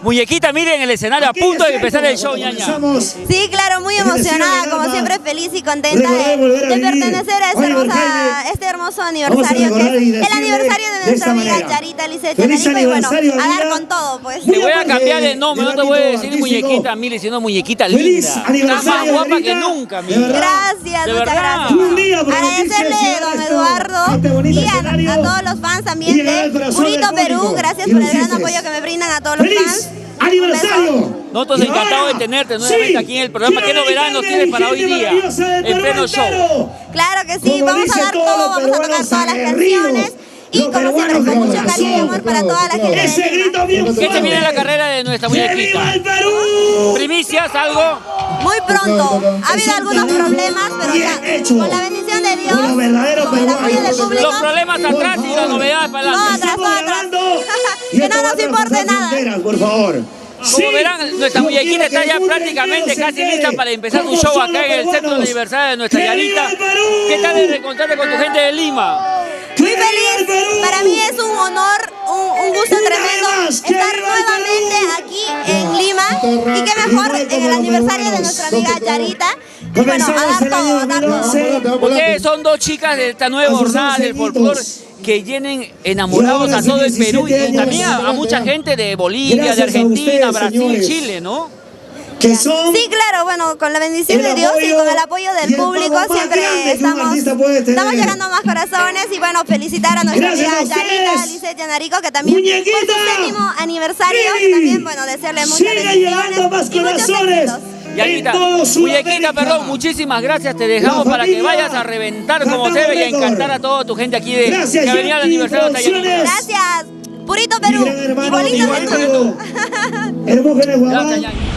Muñequita, miren el escenario a punto de empezar el show, ñaña. Sí, claro, muy emocionada, como siempre feliz y contenta de pertenecer a este hermoso aniversario, que es el aniversario de nuestra amiga Yarita Lisset Yanarico, y bueno, a dar con todo, pues. Te voy a cambiar de nombre, no te voy a decir muñequita Mili, sino muñequita linda. Estás más guapa que nunca, Mili. Gracias, muchas gracias. Agradecerle a don Eduardo y a todos los fans también de Purito Perú, gracias por el gran apoyo que me brindan a todos los fans. ¡Aniversario! Nosotros encantados de tenerte nuevamente aquí en el programa. ¿Qué novedad nos tienes para hoy día, en pleno show? Claro que sí, vamos a dar todo, vamos a tocar todas las canciones. Y como siempre, con mucho cariño y amor para toda la gente. ¿Qué te viene en la carrera de nuestra muñequita? ¿Primicias, algo? Muy pronto. Ha habido algunos problemas, pero ya, con la bendición de Dios, con el apoyo del público. Los problemas atrás y las novedades para adelante. No, atrás. Que no nos importe nada. Por favor. Como verán, nuestra muñequita está ya prácticamente casi lista para empezar su show acá en el centro aniversario de nuestra Yarita. ¿Qué tal de reencontrarte con tu gente de Lima? Muy feliz, para mí es un honor, un gusto tremendo estar nuevamente aquí en Lima y qué mejor en el aniversario de nuestra amiga Yarita. Y bueno, a dar todo. Ustedes son dos chicas de esta nueva jornada del folclore que llenen enamorados a todo el Perú y también a mucha gente de Bolivia, de Argentina, Brasil, Chile, ¿no? Sí, claro, bueno, con la bendición de Dios y con el apoyo del público siempre estamos llegando a más corazones y bueno, felicitar a nuestra amiga Yarita Lisset Yanarico, que también por su 7º aniversario, que también, bueno, desearle muchas bendiciones y muchos éxitos. Yarita, muñequita, perdón, muchísimas gracias, te dejamos para que vayas a reventar como se debe y a encantar a toda tu gente aquí que ha venido al aniversario de Yarita. Gracias, Purito Perú y Bolito Perú. Gracias, Yarita.